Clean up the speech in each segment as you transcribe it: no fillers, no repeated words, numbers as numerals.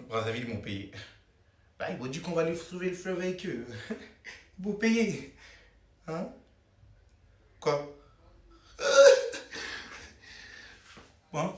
Brazzaville m'ont payé. Bah, ils m'ont dit qu'on va aller sauver le fleuve avec eux. Ils m'ont payé. Hein? Quoi? Bon,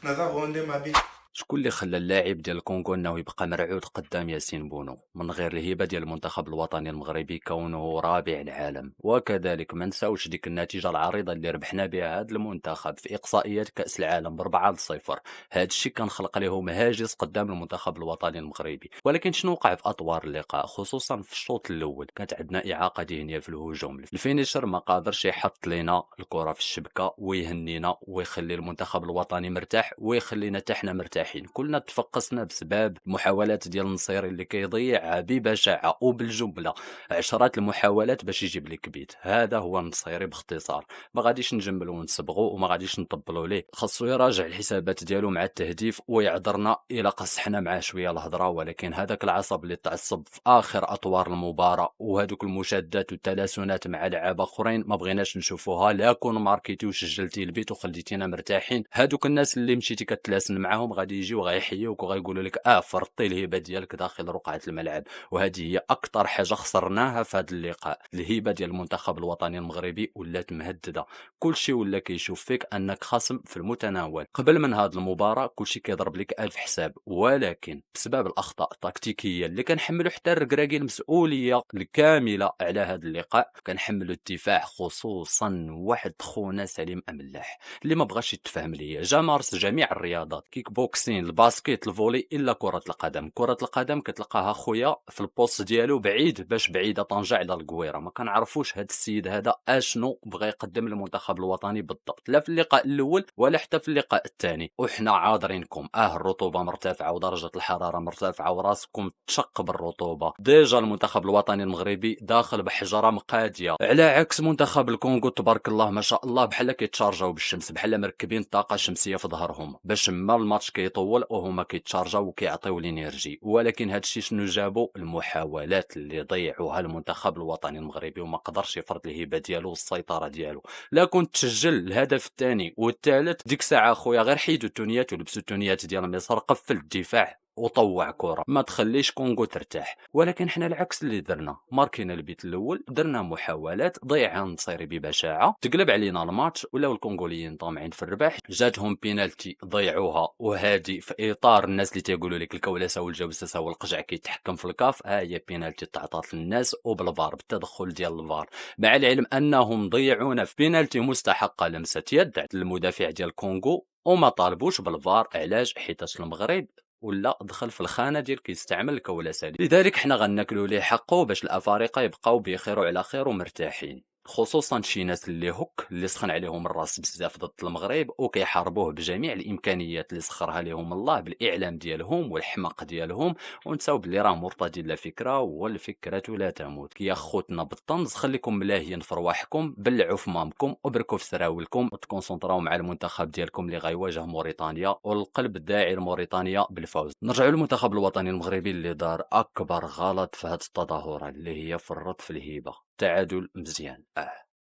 Nazar Rwandais m'a dit. شكون اللي خلى اللاعب ديال الكونغو انه يبقى مرعود قدام ياسين بونو من غير الهبه ديال المنتخب الوطني المغربي كونه رابع العالم؟ وكذلك ما نساوش ديك النتيجه العريضه اللي ربحنا بها هذا المنتخب في اقصائيات كاس العالم ب4-0. هذا الشيء كان خلق لهم هاجس قدام المنتخب الوطني المغربي. ولكن شنو وقع في اطوار اللقاء خصوصا في الشوط الاول؟ كانت عندنا اعاقه ذهنيه في الهجوم، الفينيشر ما قادرش يحط لنا الكره في الشبكه ويهنينا ويخلي المنتخب الوطني مرتاح ويخلينا حتى حنا مرتاحين. كلنا تفقسنا بسبب المحاولات ديال النصيري اللي كيضيع ببشاعه وبالجمله عشرات المحاولات باش يجيب لك بيت. هذا هو النصيري باختصار. ما غاديش نجملوا ونصبغوا وما غاديش نطبلوا ليه، خاصو يراجع الحسابات ديالو مع التهديف ويعذرنا الى قصحنا معاه شويه الهضره. ولكن هذاك العصب اللي تعصب في اخر اطوار المباراه وهذوك المشادات والتلاسنات مع لعابه اخرين ما بغيناش نشوفوها. لا كون ماركيتي وسجلتي البيت وخليتينا مرتاحين، هذوك الناس اللي مشيتي كتلاسن معاهم غادي يجيو غيحيوك وغيقولوا لك فرطي الهبه ديالك داخل رقعه الملعب. وهذه هي اكثر حاجه خسرناها في هذا اللقاء. الهبه ديال المنتخب الوطني المغربي ولات مهدده، كلشي ولا كيشوف فيك انك خصم في المتناول. قبل من هذه المباراه كلشي كيضرب لك الف حساب، ولكن بسبب الاخطاء التكتيكيه اللي كنحملوا حتى الركراكي المسؤوليه الكامله على هذا اللقاء، كنحملوا الدفاع خصوصا واحد خونا سليم املاح اللي ما بغاش يتفهم ليا. جا مارس جميع الرياضات، كيك بوكسين، الباسكيت، الفولي، الا كره القدم. كره القدم كتلقاها خويا في البوست ديالو بعيد باش بعيده طنجه على القويره. ما كنعرفوش هذا السيد هذا اشنو بغى يقدم للمنتخب الوطني بالضبط، لا في اللقاء الاول ولا حتى في اللقاء الثاني. وحنا عاذرينكم، الرطوبه مرتفعه ودرجه الحراره مرتفعه وراسكم تشق بالرطوبه. ديجا المنتخب الوطني المغربي داخل بحجره مقاديه، على عكس منتخب الكونغو تبارك الله ما شاء الله بحال كيتشارجاو بالشمس، بحال مركبين طاقه شمسيه في ظهرهم باش ما الماتش كيطول وهما كيتشارجاو وكيعطيو الانرجي. ولكن هذا الشيء شنو جابوا؟ المحاولات اللي ضيعوها المنتخب الوطني المغربي وما قدرش يفرض الهبه ديالو والسيطره ديالو. لا كنت تسجل الهدف الثاني والثالث ديك الساعه خويا غير حيدوا التونيات ولبسوا التونيات ديال مصر، قفل الدفاع وطوع كره ما تخليش كونغو ترتاح. ولكن حنا العكس اللي درنا، ماركينا البيت الاول، درنا محاولات ضيعها النصيري ببشاعه، تقلب علينا الماتش ولاو الكونغوليين طامعين في الرباح. جاتهم بينالتي ضيعوها، وهادي في اطار الناس اللي تيقولوا لك الكولاسه والجوسسه والقجع كيتحكم في الكاف. ها هي بينالتي تعطات للناس وبالفار بالتدخل ديال الفار، مع العلم انهم ضيعونا في بينالتي مستحقه لمسه يد المدافع ديال الكونغو وما طالبوش بالفار. علاش؟ حيت المغرب ولا دخل في الخانه ديال كيستعمل الكولاسه، لذلك حنا غناكلوا ليه حقه باش الافارقه يبقاو بخير وعلى خير ومرتاحين. خصوصا شي ناس اللي هك اللي سخن عليهم الراس بزاف ضد المغرب وكيحاربوه بجميع الامكانيات اللي سخرها لهم الله بالاعلام ديالهم والحماق ديالهم، ونساو بلي راه مرتضي لا فكره والفكره لا تموت. يا خوتنا بالطنز خليكم ملاهيين في رواحكم، بلعوا في مامكم وبركوا في سراولكم وتكونسونطراو مع المنتخب ديالكم اللي غيواجه موريتانيا، والقلب داعي لموريتانيا بالفوز. نرجعوا للمنتخب الوطني المغربي اللي دار اكبر غلط في هذه التظاهرات اللي هي فرط في الهبه. تعادل مزيان،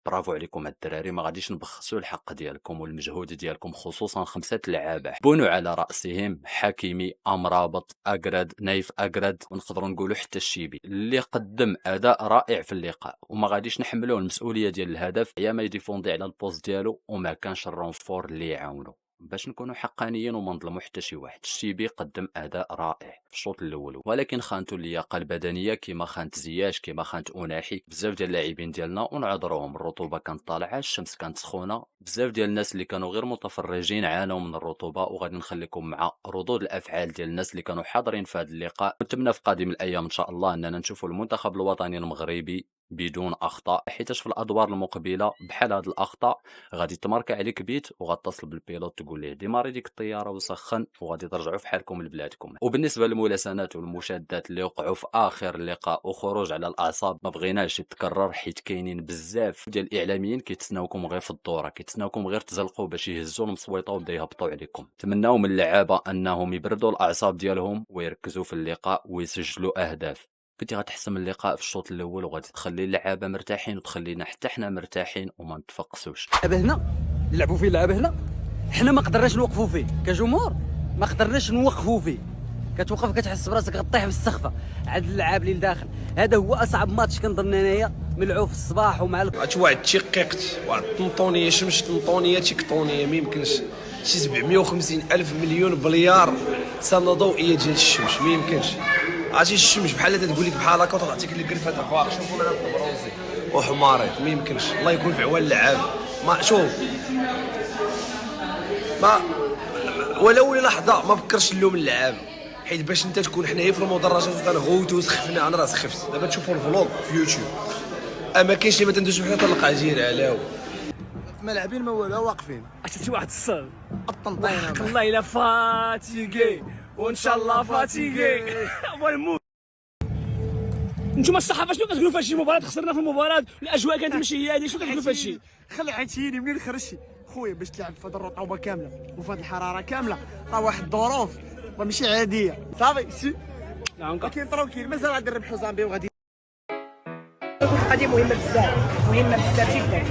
برافو عليكم الدراري، ما غاديش نبخسوا الحق ديالكم والمجهود ديالكم، خصوصا 5 لعابه بونو على راسهم حكيمي، امرابط، اقرد، نايف اقرد، ونقدروا نقولوا حتى الشيبي اللي قدم اداء رائع في اللقاء. وما غاديش نحملوه المسؤوليه ديال الهدف، يا ما يديفوندي على البوست ديالو وما كانش الرونفور اللي يعاونو. باش نكونوا حقانيين وما نظلموا حتى شي واحد، الشيبي قدم اداء رائع في الشوط الاول، ولكن خانته اللياقه البدنيه كما خانت زياش كما خانت اوناحي بزاف ديال اللاعبين ديالنا، ونعذروهم. الرطوبه كانت طالعه، الشمس كانت سخونه، بزاف ديال الناس اللي كانوا غير متفرجين عانوا من الرطوبه. وغادي نخليكم مع ردود الافعال ديال الناس اللي كانوا حاضرين في هذا اللقاء. نتمنى في قادم الايام ان شاء الله اننا نشوفوا المنتخب الوطني المغربي بدون اخطاء، حيتاش في الادوار المقبله بحال هاد الاخطاء غادي تماركا عليك بيت وغتصل بالبيلوت تقول ليه ديماري ديك الطياره وسخن وغادي ترجعوا في حالكم لبلادكم. وبالنسبه للملاسنات والمشادات اللي وقعوا في اخر اللقاء وخروج على الاعصاب ما بغيناش يتكرر، حيت كاينين بزاف ديال الاعلاميين كيتسناوكم غير في الدوره، كيتسناوكم غير تزلقوا باش يهزوا المصويطه وبدا يهبطوا عليكم. تمناو من اللعابه انهم يبردوا الاعصاب ديالهم ويركزوا في اللقاء ويسجلوا اهداف. كنتي غتحسم اللقاء في الشوط الاول وغادي تخلي اللعابه مرتاحين وتخلينا حتى حنا مرتاحين وما نتفقسوش. هنا نلعبوا فيه اللعب هنا، حنا ما قدرناش نوقفوا فيه كجمهور. ما قدرناش نوقفوا فيه. كتوقف كتحس براسك غطيح بالسخفه. عاد اللعاب اللي داخل هذا هو اصعب ماتش كنظن انايا ملعوب في الصباح ومع عرفت واحد التشقيقت واحد الطنطونيه شمس طنطونيه تكتونيه ما يمكنش شي 750 الف مليون بليار سنه ضوئيه ديال الشمس ما يمكنش. عرفتي الشمس بحال هذا تقول لك بحال هكا وتعطيك اللي كرفه تاع الفار. شوفوا انا برونزي وحماريط ما يمكنش. الله يكون في عوان اللعاب. ما شوف ما ولو لحظه ما فكرش نلوم اللعاب حيت باش انت تكون حنايا في المدرجات وتنغوتو وسخفنا. انا راه سخفت دابا تشوفوا الفلوق في يوتيوب. اما كاين شي ما تندوزو حنا تلقى جير علاو ما لاعبين ما والو واقفين. شفتي واحد الصاد الطنطينه والله الا فاتيكي وان شاء الله فاتيكي ونموت. نتوما الصحافه شنو كتقولوا في هادشي المباراه؟ خسرنا في المباراه الاجواء كانت ماشي هي هذه. شنو كتقولوا في هادشي؟ خلي عتيني منين خرجتي خويا باش تلعب في هذه الرطوبه كامله وفي هذه الحراره كامله راه واحد الظروف راه ماشي عاديه. صافي سي كاين تروكيل مازال غادي نربحوا زامبي وغادي. هذه مهمه بزاف جدا.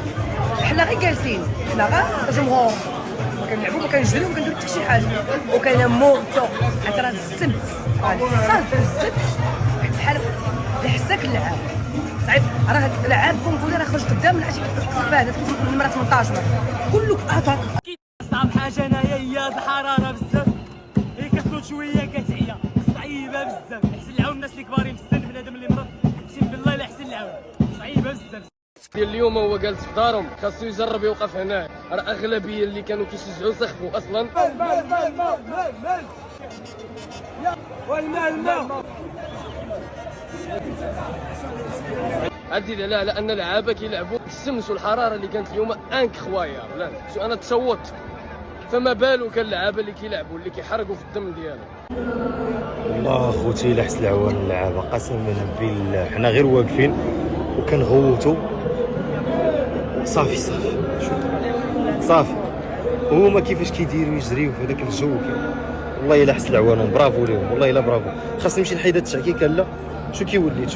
حنا غير جالسين حنا غير جمهور كنلعبوا ما كنجريو ما كنديرو حتى شي حاجه وكنموتو حتى راه السبت صافي السبت بحال حساك اللعاب صعيب. راه لعاب كونكولي راه خرج قدام العشي فهد كتقول المرة 18 كلك اتاك. صعب حاجه انايا هي هاد الحراره بزاف. هي كتكون شويه كتعيا صعيبه بزاف. احسن العون الناس اللي كبارين في السن بنادم اللي مرض اقسم بالله لا احسن العون صعيبه بزاف. ديال اليوم هو جالس في دارهم خاصو يجرب يوقف هنا. راه اغلبيه اللي كانوا كيشجعوا سخفوا اصلا. عزيز على ان اللعابه كيلعبوا الشمس والحراره اللي كانت اليوم انكرويابل. لا شو انا تصوت فما بالك اللعابه اللي كيلعبوا اللي كيحرقوا في الدم ديالهم. والله خوتي لا حس العوان اللعابه قسما بالله حنا غير واقفين وكنغوتوا صافي هما كيفاش كيديروا يجريو في هذاك الجو. والله الا حس العوانهم برافو ليهم والله الا برافو. خاصني نمشي لحيدة التشعكيك لا شو كيوليت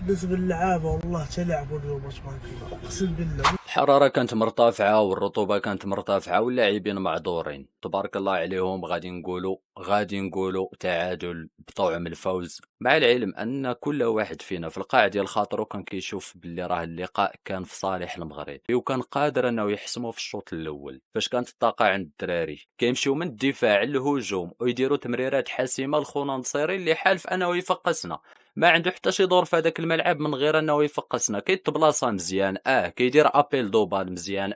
بالنسبه للعابه والله تلعبوا اليوم تبارك الله اقسم بالله. الحراره كانت مرتفعه والرطوبه كانت مرتفعه واللاعبين معذورين تبارك الله عليهم. غادي نقولوا تعادل بطعم الفوز، مع العلم ان كل واحد فينا في القاع ديال خاطرو كان كيشوف باللي راه اللقاء كان في صالح المغرب وكان قادر انه يحسمه في الشوط الاول. فاش كانت الطاقه عند الدراري كيمشيو من الدفاع للهجوم ويديروا تمريرات حاسمه لخونا نصيري اللي حالف انه يفقسنا. ما عنده حتى شي دور في هذاك الملعب من غير انه يفقسنا. كيتبلاصا مزيان كيدير ابيل دوبال مزيان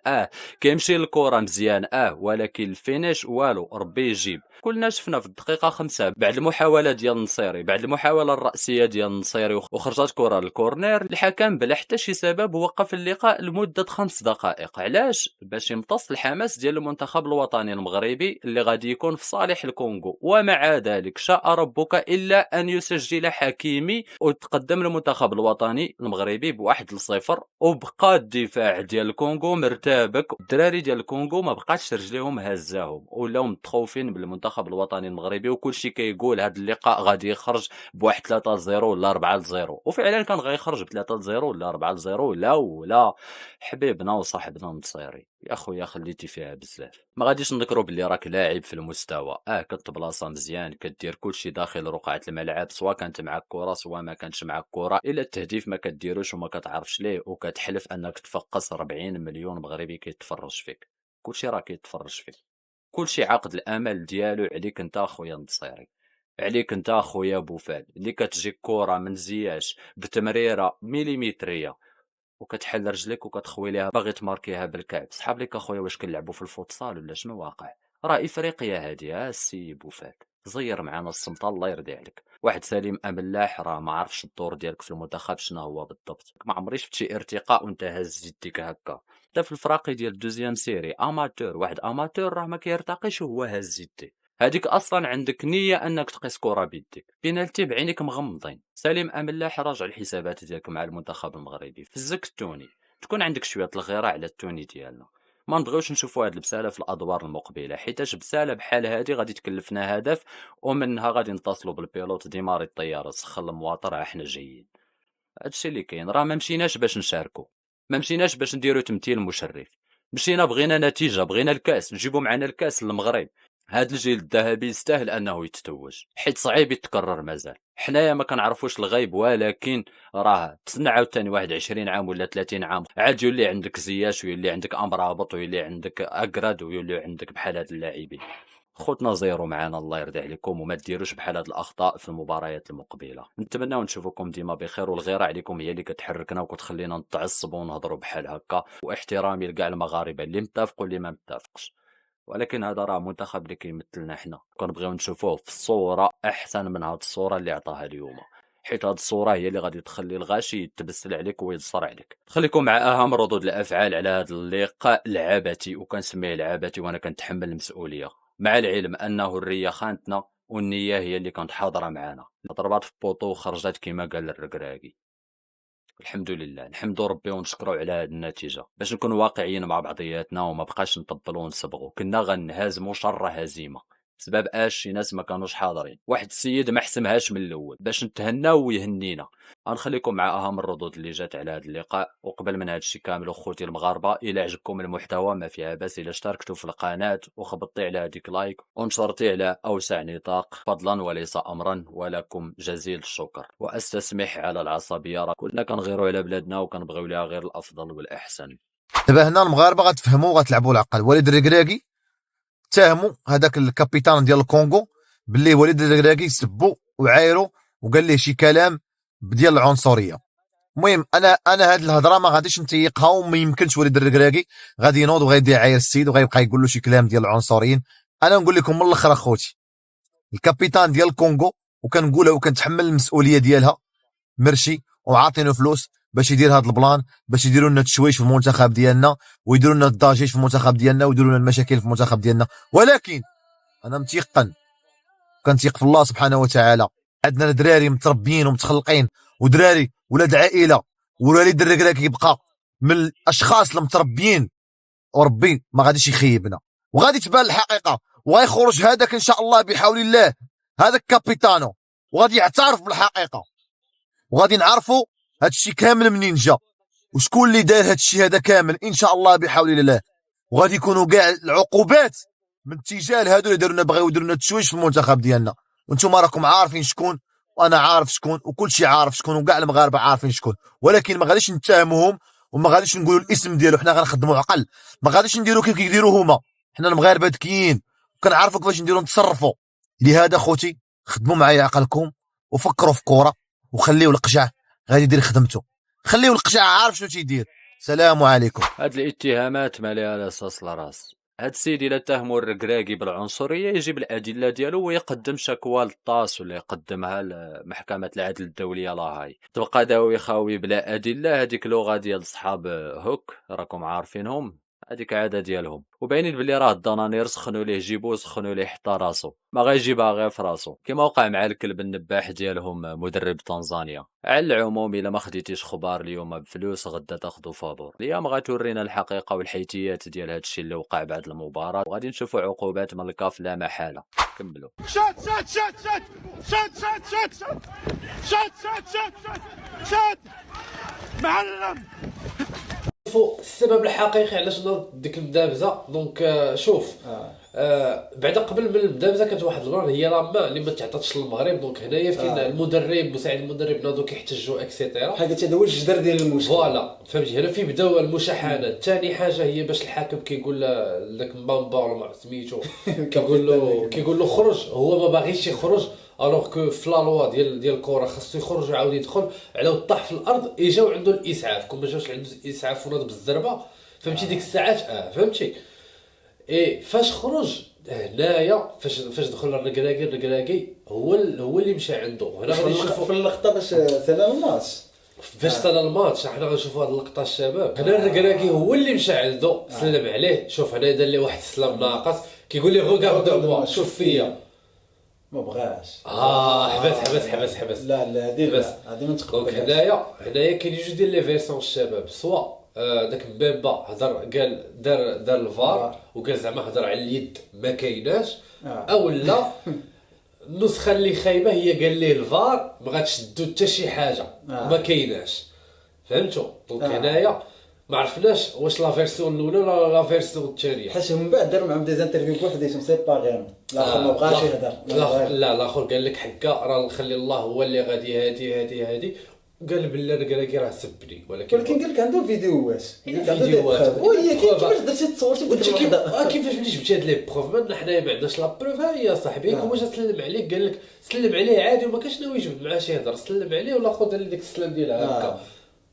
كيمشي للكره مزيان ولكن الفينيش والو ربي يجيب. كلنا شفنا في الدقيقه 5 بعد المحاوله ديال النصيري بعد المحاوله الراسيه ديال النصيري وخرجت كره للكورنير الحكم بلا حتى شي سبب وقف اللقاء لمده 5 دقائق. علاش؟ باش يمتص الحماس ديال المنتخب الوطني المغربي اللي غادي يكون في صالح الكونغو. ومع ذلك شاء ربك الا ان يسجل حكيمي وتقدم المنتخب الوطني المغربي ب1-0 وبقى الدفاع ديال الكونغو مرتبك. الدراري ديال الكونغو ما بقاش رجليهم هزاهم ولاو متخوفين بالمنتخب الوطني المغربي وكلشي كيقول هذا اللقاء غادي يخرج ب1-3-0 ولا 4-0 وفعلا كان غيخرج ب3-0 ولا 4-0. لا حبيبنا وصاحبنا النصيري يا خويا خليتي فيها بزاف. ما غاديش نذكروا باللي راك لاعب في المستوى كتبلاصه مزيان كدير كلشي داخل رقعه الملعب سواء كانت معك كره سواء ما كانتش معك كره الا التهديف ما كديروش وما كتعرفش ليه وكتحلف انك تفقس 40 مليون مغربي كيتفرج فيك. كلشي راه كيتفرج فيك. كلشي عقد الامل ديالو عليك انت اخويا النصيري عليك انت اخويا بوفال اللي كتجيك كره من زياش بتمريره مليمتريه وكتحل رجلك وكتخوي ليها باغي تماركيها بالكعب. صحاب لك اخويا واش كنلعبوا في الفوتسال ولا شنو واقع؟ راه افريقيا هادي السي بوفال زير معنا الصمت الله يرضي عليك. واحد سليم املاح راه ما عرفش الدور ديالك في المنتخب شنو هو بالضبط. ما عمري شفت شي ارتقاء وانت هز يديك هكا. حتى في الفراقي ديال دوزيام سيري اماتور واحد اماتور راه ما كيرتقيش وهو هز يديه. هذيك اصلا عندك نيه انك تقيس كره بيديك. بينالتي بعينيك مغمضين. سليم املاح راجع الحسابات ديالك مع المنتخب المغربي في الزك التوني تكون عندك شويه الغيره على التوني ديالنا. ما نبغيوش نشوفوا هاد البساله في الادوار المقبله حيتاش بساله بحال هادي غادي تكلفنا هدف ومنها غادي نتصلوا بالبيلوت ديماري الطياره سخن المواطر احنا جايين. هادشي اللي كاين. راه ما مشيناش باش نشاركوا ما مشيناش باش نديروا تمثيل مشرف. مشينا بغينا نتيجه بغينا الكاس نجيبوا معنا الكاس للمغرب. هاد الجيل الذهبي يستاهل انه يتتوج، حيت صعيب يتكرر مازال. حنايا ما كنعرفوش الغيب، ولكن راه تسنى عاوتاني واحد 20 عام ولا 30 عام عاد يولي عندك زياش ويولي عندك امرابط ويولي عندك اكراد ويولي عندك بحال هاد اللاعبين. خوتنا زيرو معانا، الله يرضي عليكم، وما ديروش بحال هاد الاخطاء في المباريات المقبله. نتمنى نشوفكم ديما بخير، والغيره عليكم هي اللي كتحركنا وكتخلينا نتعصبوا ونهضروا بحال هكا. واحترامي لكاع المغاربه اللي متفق واللي ما متفقش، ولكن هذا راه منتخب اللي كيمثلنا حنا، كنبغيو نشوفوه في الصوره احسن من هاد الصوره اللي عطاها اليوم، حيت هاد الصوره هي اللي غادي تخلي الغاشي يتبسل عليك وينصر عليك. خليكم مع اهم ردود الافعال على هذا اللقاء العبثي، وكنسميه العبثي وانا كنتحمل المسؤوليه، مع العلم انه الريه خانتنا والنيه هي اللي كانت حاضره معنا. ضربات في بوطو وخرجت كما قال الركراكي. الحمد لله، نحمدوا ربي ونشكروا على هذه النتيجه. باش نكونوا واقعيين مع بعضياتنا وما بقاش نطبلوا ونصبغوا، كنا غنهزموا شر هزيمه. سبب شي ناس ما كانوش حاضرين، واحد السيد ما حسمهاش من الاول باش نتهناو ويهنينا. غنخليكم مع اهم الردود اللي جات على هذا اللقاء. وقبل من هذا الشيء كامل اخوتي المغاربه، الى عجبكم المحتوى ما فيها باس الا اشتركتوا في القناه وخبطتي على هذيك لايك ونشرتي على اوسع نطاق فضلا وليس امرا، ولكم جزيل الشكر. واستسمح على العصبيه، راه كلنا كنغيروا على بلادنا وكنبغيو لها غير الافضل والاحسن. دابا هنا المغاربه غتفهموا وغتلعبوا العقل. وليد الركراكي اتهموا هذاك الكابيتان ديال الكونغو باللي وليد الركراكي سبوا وعايروا وقال ليه شي كلام ديال العنصريه. المهم انا هاد الهضره ما غاديش نتيقها، وما يمكنش وليد الركراكي غادي ينوض وغادي يعاير السيد وغيبقى يقول له شي كلام ديال العنصريين. انا نقول لكم من الاخر اخوتي، الكابيتان ديال الكونغو وكنقولها وكنتحمل المسؤوليه ديالها، مرشي وعاطينه فلوس باش يدير هاد البلان، باش يديروا لنا التشويش في المنتخب ديالنا ويديروا لنا الضجيج في المنتخب ديالنا ويديروا لنا المشاكل في المنتخب ديالنا. ولكن انا متيقن، كنتيق في الله سبحانه وتعالى. عندنا دراري متربيين ومتخلقين ودراري ولاد عائله، وليد الركراكي يبقى من الاشخاص المتربيين، وربي ما غاديش يخيبنا وغادي تبان الحقيقه، وغيخرج هذاك ان شاء الله بحول الله هذاك كابيتانو وغادي يعترف بالحقيقه، وغادي نعرفوا هادشي كامل منين جا وشكون اللي دار هادشي هذا كامل ان شاء الله بحول الله. وغادي يكونوا كاع العقوبات من اتجاه هادو اللي داروا لنا، بغاو يديروا لنا التشويش في المنتخب ديالنا. وانتم راكم عارفين شكون وانا عارف شكون وكل شيء عارف شكون وكاع المغاربه عارفين شكون. ولكن ما غاديش نتهموهم وما غاديش نقولوا الاسم ديالو، حنا غنخدموا عقل، ما غاديش نديروا كيف كيديروا هما. حنا المغاربه ذكيين وكنعرفوا كيفاش نديروا نتصرفوا. لهذا خوتي خدموا معايا عقلكم وفكروا في كوره، وخليوا القجع غادي يدير خدمته، خليوا القجع عارف شنو تيدير. السلام عليكم. هاد الاتهامات ما لها لا اساس لا راس. هاد السيد الا اتهموا الركراكي بالعنصريه يجيب الادله ديالو ويقدم شكوى للطاس ولا يقدمها لمحكمه العدل الدوليه لاهاي. تبقى داوي خاوي بلا ادله، هذيك لغه ديال صحاب هوك راكم عارفينهم، هذيك عاده ديالهم. وباينين بلي راه الدنانير سخنوا ليه جيبو سخنوا ليه حتى راسو، ما غايجيبها غير في راسو كما وقع مع الكلب النباح ديالهم مدرب تنزانيا. على العموم الا ما خديتيش خبار اليوم بفلوس غدا تاخذوا فابور. اليوم غتورينا الحقيقه والحيتيات ديال هذا الشيء اللي وقع بعد المباراه، وغادي نشوفوا عقوبات من الكاف لا محاله. كملوا. شات شات شات شات شات شات شات شات شات شات شات شات معلم. السبب الحقيقي علاش نوض ديك المدابزه. دونك شوف بعدا قبل من المدابزه كانت واحد البلان هي لاما اللي ما تعطاتش للمغرب. دونك هنايا فين المدرب مساعد المدرب ناضوا كيحتجوا اكسيتيرا، حاجه هذا هو الجدر ديال المشكل. فوالا فهمتي، هنا فين بداو المشاحنات. ثاني حاجه هي باش الحاكم كيقول لك مبامبا ولا سميتو كيقول له خرج، هو ما باغيش يخرج، الوغ كو في لا لوا ديال الكره خاصو يخرج ويعاود يدخل. على طاح في الارض يجاو عنده الاسعاف، كون ما جاوش عنده الاسعاف وناض بالزربه فهمتي ديك الساعات فهمتي. فاش خرج هنايا فاش دخل الركراكي هو اللي مشى عنده. هنا غادي نشوفوا في اللقطه باش سالا الماتش، فاش سالا الماتش حنا غنشوفوا هاد اللقطه الشباب. هنا الركراكي هو اللي مشى عنده سلم عليه. شوف هنا دار ليه واحد السلام ناقص كيقول لي غوغاردو شوف فيا، ما بغاش. حبس لا هذه بس هذه ما تقبلش. دونك هنايا كاين جوج ديال لي فيرسيون الشباب، سوا داك مبابا هضر قال دار الفار وقال زعما هضر على اليد ما كايناش، او لا النسخه اللي خايبه هي قال ليه الفار ما غاتشدو حتى شي حاجه ما كايناش. فهمتوا؟ دونك هنايا ما عرفناش واش لا فيرسيون الاولى ولا لا فيرسيون الثانيه. حيت من بعد داروا معاهم دي زانترفيو بوحديهم سيباغيهم، الاخر ما بغاش يهضر. لا الاخر قال لك حكا راه نخلي الله هو اللي غادي هادي قال بلي الركراكي راه سبني، ولكن قال لك عنده فيديوهات فيديوهات وهي كيفاش درتي تصورتي كيفاش ملي جبتي هاد لي بروف من حنايا ما عندناش لا بروف. ها هي صاحبي واش سلم عليك قال لك سلم عليه عادي وما كانش ناوي يجبد معاه شي يهضر، سلم عليه ولا خذ ديك السلام ديالها هكا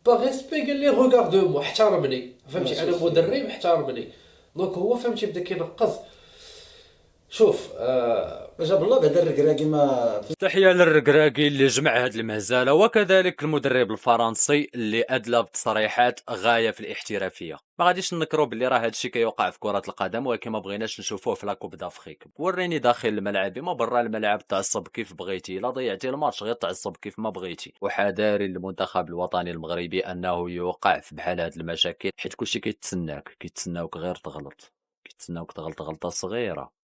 با ريسبي. قال لي روغاردو مو احترمني، فهمتي انا مدرب احترمني. دونك هو فهمتي بدا كينقص. شوف جاب الله بعد الركراكي ما تحية للركراكي اللي جمع هاد المهزلة، وكذلك المدرب الفرنسي اللي أدلى بتصريحات غاية في الاحترافية. ما غاديش نكرو باللي راه هادشي كيوقع في كرة القدم، ولكن ما بغيناش نشوفوه في لاكوب دافريك. وريني داخل الملعب ما برا الملعب، تعصب كيف بغيتي، لا ضيعتي الماتش غير تعصب كيف ما بغيتي. وحذاري المنتخب الوطني المغربي انه يوقع في بحال هاد المشاكل، حيت كلشي كيتسناوك غير تغلط، كيتسناوك تغلط غلطة صغيرة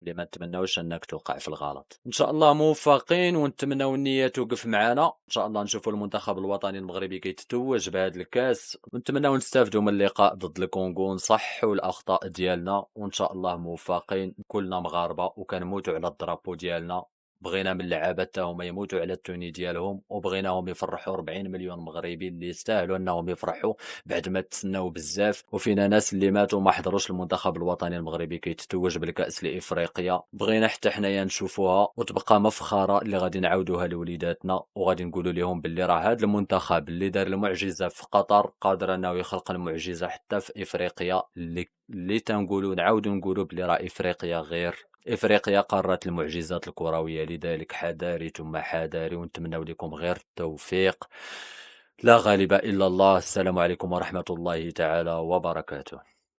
اللي ما نتمناوش انك توقع في الغلط. ان شاء الله موفقين، ونتمناو النية توقف معنا. ان شاء الله نشوفوا المنتخب الوطني المغربي كيتتوج بهذا الكاس، ونتمناو نستافدوا من اللقاء ضد الكونغو، نصحوا الاخطاء ديالنا، وان شاء الله موفقين. كلنا مغاربه وكنموتوا على الدرابو ديالنا، بغينا من اللعابه حتى هما يموتوا على التوني ديالهم، وبغيناهم يفرحوا 40 مليون مغربي اللي يستاهلوا انهم يفرحوا بعد ما تسناو بزاف. وفينا ناس اللي ماتوا ما حضروش المنتخب الوطني المغربي كيتتوج بالكاس لافريقيا، بغينا حتى حنايا نشوفوها وتبقى مفخره اللي غادي نعاودوها لوليداتنا، وغادي نقولوا لهم باللي راه هذا المنتخب اللي دار المعجزه في قطر قادر انه يخلق المعجزه حتى في افريقيا، اللي تنقولوا نعاودوا نقولوا باللي راه افريقيا غير افريقيا قارة المعجزات الكروية. لذلك حذاري ثم حذاري، ونتمنى لكم غير التوفيق. لا غالب الا الله. السلام عليكم ورحمة الله تعالى وبركاته.